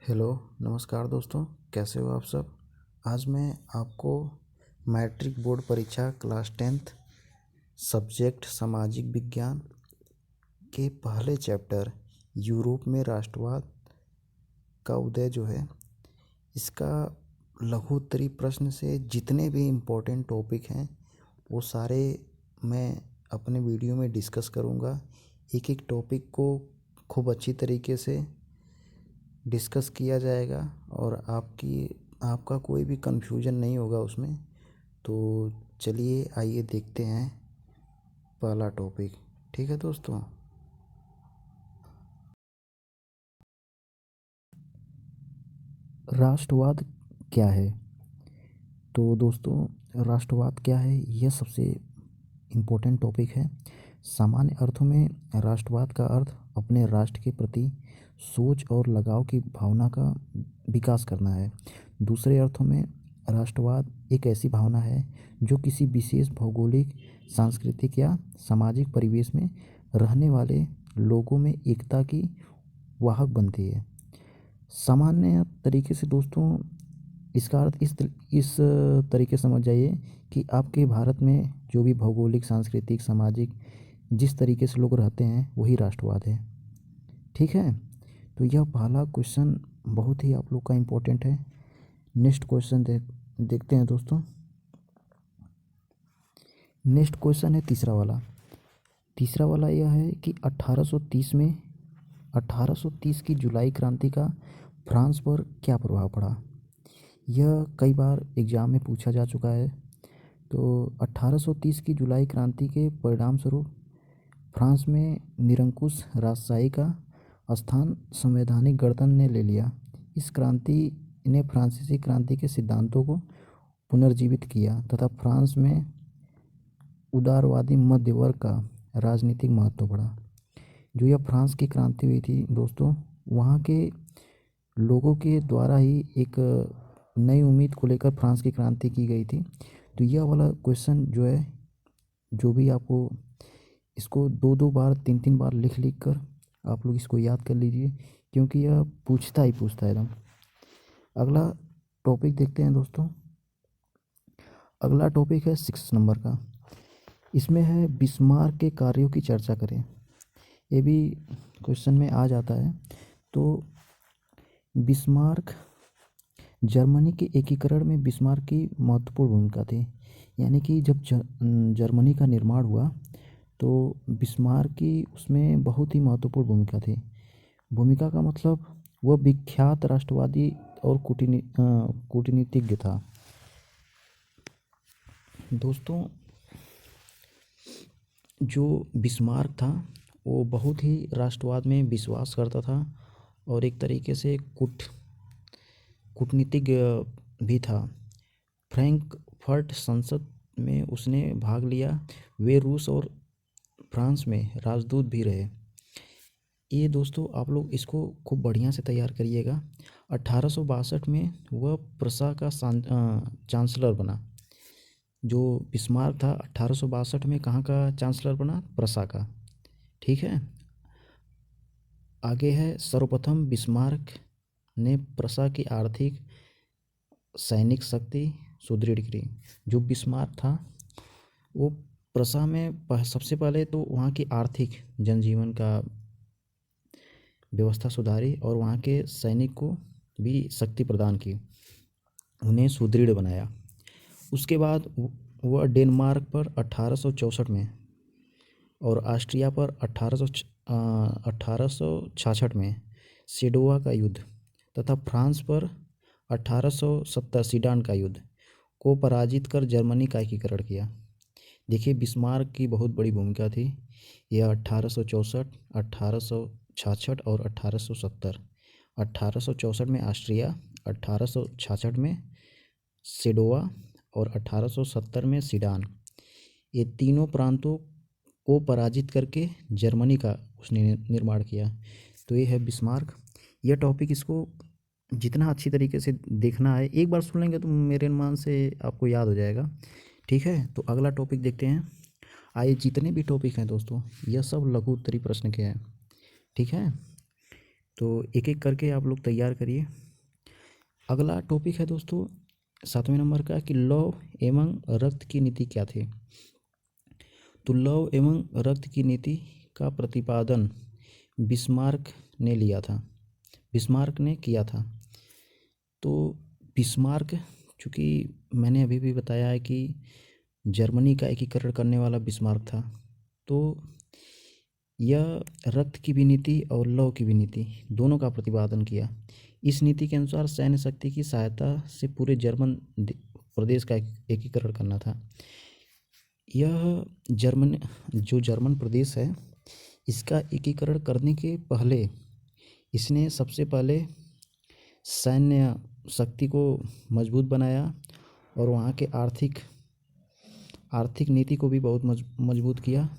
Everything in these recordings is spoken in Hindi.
हेलो, नमस्कार दोस्तों। कैसे हो आप सब। आज मैं आपको मैट्रिक बोर्ड परीक्षा क्लास 10th सब्जेक्ट सामाजिक विज्ञान के पहले चैप्टर यूरोप में राष्ट्रवाद का उदय जो है इसका लघु उत्तरीय प्रश्न से जितने भी इम्पोर्टेंट टॉपिक हैं वो सारे मैं अपने वीडियो में डिस्कस करूँगा। एक एक टॉपिक को खूब अच्छी तरीके से डिस्कस किया जाएगा और आपका कोई भी कन्फ्यूजन नहीं होगा उसमें। तो चलिए आइए देखते हैं पहला टॉपिक। ठीक है दोस्तों। राष्ट्रवाद क्या है? तो दोस्तों राष्ट्रवाद क्या है यह सबसे इम्पोर्टेंट टॉपिक है। सामान्य अर्थों में राष्ट्रवाद का अर्थ अपने राष्ट्र के प्रति सोच और लगाव की भावना का विकास करना है। दूसरे अर्थों में राष्ट्रवाद एक ऐसी भावना है जो किसी विशेष भौगोलिक, सांस्कृतिक या सामाजिक परिवेश में रहने वाले लोगों में एकता की वाहक बनती है। सामान्य तरीके से दोस्तों इसका अर्थ इस तरीके से समझ जाइए कि आपके भारत में जो भी भौगोलिक, सांस्कृतिक, सामाजिक जिस तरीके से लोग रहते हैं वही राष्ट्रवाद है। ठीक है, तो यह पहला क्वेश्चन बहुत ही आप लोग का इम्पोर्टेंट है। नेक्स्ट क्वेश्चन देखते हैं दोस्तों। नेक्स्ट क्वेश्चन है तीसरा वाला। तीसरा वाला यह है कि 1830 की जुलाई क्रांति का फ्रांस पर क्या प्रभाव पड़ा। यह कई बार एग्ज़ाम में पूछा जा चुका है। तो 1830 की जुलाई क्रांति के परिणाम स्वरूप फ्रांस में निरंकुश राजशाही का स्थान संवैधानिक गणतंत्र ने ले लिया। इस क्रांति ने फ्रांसीसी क्रांति के सिद्धांतों को पुनर्जीवित किया तथा फ्रांस में उदारवादी मध्य वर्ग का राजनीतिक महत्व बढ़ा। जो यह फ्रांस की क्रांति हुई थी दोस्तों, वहाँ के लोगों के द्वारा ही एक नई उम्मीद को लेकर फ्रांस की क्रांति की गई थी। तो यह वाला क्वेश्चन जो है, जो भी आपको इसको 2-2 बार 3-3 बार लिख कर आप लोग इसको याद कर लीजिए, क्योंकि यह पूछता है एकदम। अगला टॉपिक देखते हैं दोस्तों। अगला टॉपिक है 6 नंबर का। इसमें है बिस्मार्क के कार्यों की चर्चा करें। ये भी क्वेश्चन में आ जाता है। तो बिस्मार्क जर्मनी के एकीकरण में बिस्मार्क की महत्वपूर्ण भूमिका थी। यानी कि जब जर्मनी का निर्माण हुआ तो बिस्मार्क की उसमें बहुत ही महत्वपूर्ण भूमिका थी। भूमिका का मतलब वह विख्यात राष्ट्रवादी और कूटनीतिज्ञ था। दोस्तों जो बिस्मार्क था वो बहुत ही राष्ट्रवाद में विश्वास करता था और एक तरीके से कूटनीतिज्ञ भी था। फ्रैंकफर्ट संसद में उसने भाग लिया। वे रूस और फ्रांस में राजदूत भी रहे। ये दोस्तों आप लोग इसको खूब बढ़िया से तैयार करिएगा। 1862 में वह प्रसा का चांसलर बना। जो बिस्मार्क था 1862 में कहाँ का चांसलर बना? प्रसा का। ठीक है, आगे है सर्वप्रथम बिस्मार्क ने प्रसा की आर्थिक सैनिक शक्ति सुदृढ़ की। जो बिस्मार्क था वो प्रसा में सबसे पहले तो वहाँ की आर्थिक जनजीवन का व्यवस्था सुधारी और वहाँ के सैनिक को भी शक्ति प्रदान की, उन्हें सुदृढ़ बनाया। उसके बाद वह डेनमार्क पर 1864 में और ऑस्ट्रिया पर 1866 में सेडोवा का युद्ध तथा फ्रांस पर 1870 सीडान का युद्ध को पराजित कर जर्मनी का एकीकरण किया। देखिए बिस्मार्क की बहुत बड़ी भूमिका थी। यह 1864, 1866 और 1870। 1864 में ऑस्ट्रिया, 1866 में सेडोवा और 1870 में सीडान, ये तीनों प्रांतों को पराजित करके जर्मनी का उसने निर्माण किया। तो ये है बिस्मार्क। यह टॉपिक इसको जितना अच्छी तरीके से देखना है, एक बार सुन लेंगे तो मेरे अनुमान से आपको याद हो जाएगा। ठीक है, तो अगला टॉपिक देखते हैं। आइए, जितने भी टॉपिक हैं दोस्तों यह सब लघु उत्तरीय प्रश्न के हैं। ठीक है, तो एक एक करके आप लोग तैयार करिए। अगला टॉपिक है दोस्तों 7वें नंबर का कि लौह एवं रक्त की नीति क्या थी। तो लौह एवं रक्त की नीति का प्रतिपादन बिस्मार्क ने लिया था, बिस्मार्क ने किया था। तो बिस्मार्क, चूँकि मैंने अभी भी बताया है कि जर्मनी का एकीकरण करने वाला बिस्मार्क था, तो यह रक्त की भी नीति और लौह की भी नीति दोनों का प्रतिपादन किया। इस नीति के अनुसार सैन्य शक्ति की सहायता से पूरे जर्मन प्रदेश का एकीकरण करना था। यह जर्मन प्रदेश है, इसका एकीकरण करने के पहले इसने सबसे पहले सैन्य शक्ति को मजबूत बनाया और वहाँ के आर्थिक नीति को भी बहुत मजबूत किया।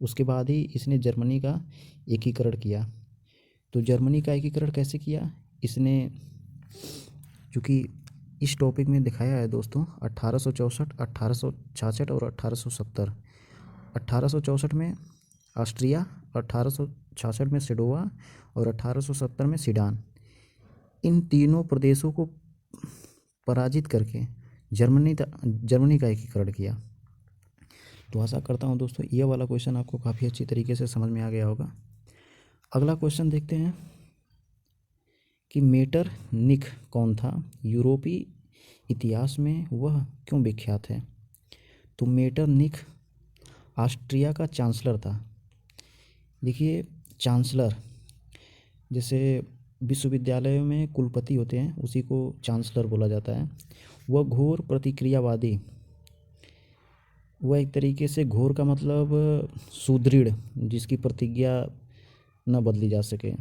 उसके बाद ही इसने जर्मनी का एकीकरण किया। तो जर्मनी का एकीकरण कैसे किया इसने, चूँकि इस टॉपिक में दिखाया है दोस्तों 1864, 1866 और 1870। 1864 में ऑस्ट्रिया, 1866 में सेडोवा और 1870 में सीडान। इन तीनों प्रदेशों को पराजित करके जर्मनी का एकीकरण किया। तो आशा करता हूँ दोस्तों यह वाला क्वेश्चन आपको काफ़ी अच्छी तरीके से समझ में आ गया होगा। अगला क्वेश्चन देखते हैं कि मेटरनिख कौन था, यूरोपीय इतिहास में वह क्यों विख्यात है। तो मेटरनिख ऑस्ट्रिया का चांसलर था। देखिए चांसलर, जैसे विश्वविद्यालयों में कुलपति होते हैं उसी को चांसलर बोला जाता है। वह घोर प्रतिक्रियावादी, वह एक तरीके से घोर का मतलब सुदृढ़, जिसकी प्रतिज्ञा न बदली जा सके,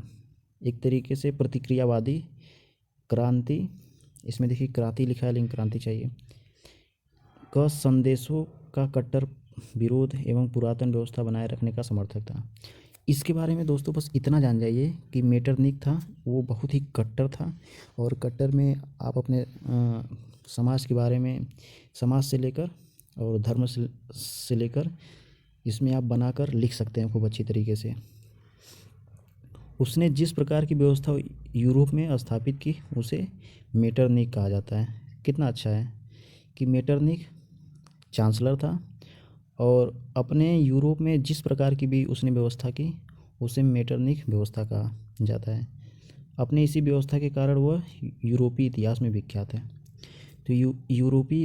एक तरीके से प्रतिक्रियावादी, क्रांति, इसमें देखिए क्रांति लिखा है लेकिन क्रांति चाहिए, क संदेशों का कट्टर विरोध एवं पुरातन व्यवस्था बनाए रखने का समर्थक था। इसके बारे में दोस्तों बस इतना जान जाइए कि मेटरनिख था वो बहुत ही कट्टर था, और कट्टर में आप अपने समाज के बारे में, समाज से लेकर और धर्म से लेकर इसमें आप बनाकर लिख सकते हैं खूब अच्छी तरीके से। उसने जिस प्रकार की व्यवस्था यूरोप में स्थापित की उसे मेटरनिख कहा जाता है। कितना अच्छा है कि मेटरनिख चांसलर था और अपने यूरोप में जिस प्रकार की भी उसने व्यवस्था की उसे मेटरनिख व्यवस्था कहा जाता है। अपने इसी व्यवस्था के कारण वह यूरोपीय इतिहास में विख्यात है। तो यूरोपीय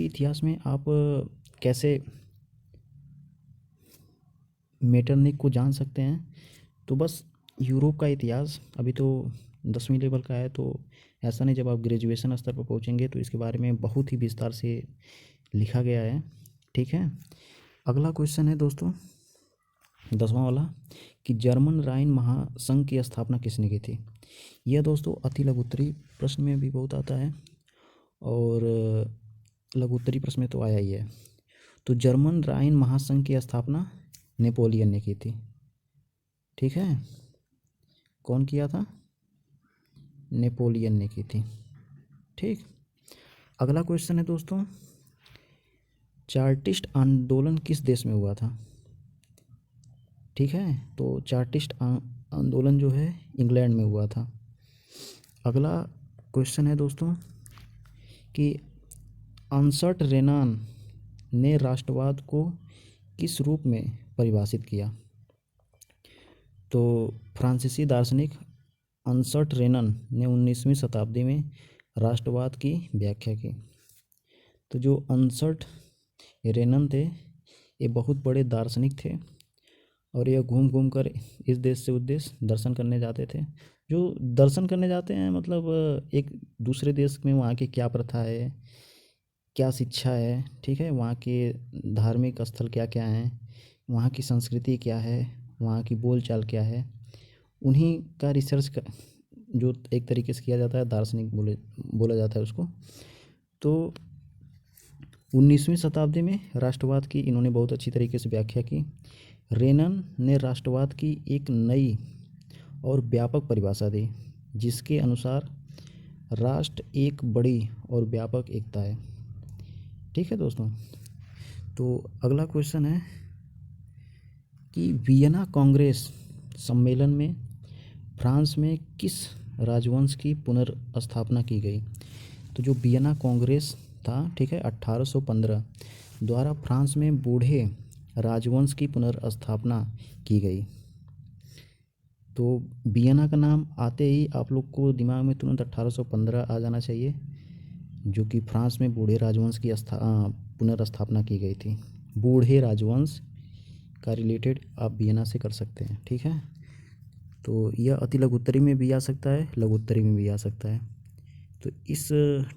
इतिहास में आप कैसे मेटरनिख को जान सकते हैं। तो बस यूरोप का इतिहास अभी तो 10वीं लेवल का है, तो ऐसा नहीं, जब आप ग्रेजुएशन स्तर पर पहुंचेंगे तो इसके बारे में बहुत ही विस्तार से लिखा गया है। ठीक है, अगला क्वेश्चन है दोस्तों 10वां वाला कि जर्मन राइन महासंघ की स्थापना किसने की थी। यह दोस्तों अति लघुत्तरी प्रश्न में भी बहुत आता है और लघुत्तरी प्रश्न में तो आया ही है। तो जर्मन राइन महासंघ की स्थापना नेपोलियन ने की थी। ठीक है, कौन किया था, नेपोलियन ने की थी। ठीक, अगला क्वेश्चन है दोस्तों चार्टिस्ट आंदोलन किस देश में हुआ था। ठीक है, तो चार्टिस्ट आंदोलन जो है इंग्लैंड में हुआ था। अगला क्वेश्चन है दोस्तों कि अंसर्ट रेनान ने राष्ट्रवाद को किस रूप में परिभाषित किया। तो फ्रांसीसी दार्शनिक अंसर्ट रेनन ने 19वीं शताब्दी में राष्ट्रवाद की व्याख्या की। तो जो अंसर्ट रेनन थे ये बहुत बड़े दार्शनिक थे और यह घूम घूम कर इस देश से उस देश दर्शन करने जाते थे। जो दर्शन करने जाते हैं मतलब एक दूसरे देश में वहाँ की क्या प्रथा है, क्या शिक्षा है, ठीक है, वहाँ के धार्मिक स्थल क्या क्या हैं, वहाँ की संस्कृति क्या है, वहाँ की बोलचाल क्या है, उन्हीं का रिसर्च जो एक तरीके से किया जाता है, दार्शनिक बोला जाता है उसको। तो 19वीं शताब्दी में राष्ट्रवाद की इन्होंने बहुत अच्छी तरीके से व्याख्या की। रेनन ने राष्ट्रवाद की एक नई और व्यापक परिभाषा दी जिसके अनुसार राष्ट्र एक बड़ी और व्यापक एकता है। ठीक है दोस्तों, तो अगला क्वेश्चन है कि वियना कांग्रेस सम्मेलन में फ्रांस में किस राजवंश की पुनर्स्थापना की गई। तो जो वियना कांग्रेस था, ठीक है, 1815 द्वारा फ्रांस में बूढ़े राजवंश की पुनर्स्थापना की गई। तो वियना का नाम आते ही आप लोग को दिमाग में तुरंत 1815 आ जाना चाहिए, जो कि फ्रांस में बूढ़े राजवंश की पुनर्स्थापना की गई थी। बूढ़े राजवंश का रिलेटेड आप वियना से कर सकते हैं, ठीक है। तो यह अति लघुत्तरी में भी आ सकता है, लघुत्तरी में भी आ सकता है। तो इस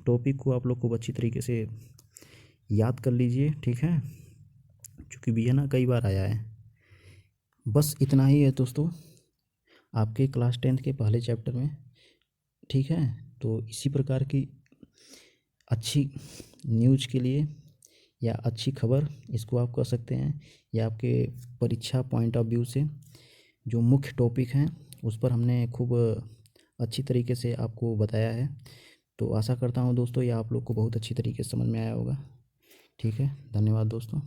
टॉपिक को आप लोग को अच्छी तरीके से याद कर लीजिए, ठीक है, क्योंकि वियना कई बार आया है। बस इतना ही है दोस्तों आपके क्लास 10th के पहले चैप्टर में, ठीक है। तो इसी प्रकार की अच्छी न्यूज़ के लिए या अच्छी खबर इसको आप कह सकते हैं, या आपके परीक्षा पॉइंट ऑफ व्यू से जो मुख्य टॉपिक हैं उस पर हमने खूब अच्छी तरीके से आपको बताया है। तो आशा करता हूँ दोस्तों ये आप लोग को बहुत अच्छी तरीके से समझ में आया होगा, ठीक है। धन्यवाद दोस्तों।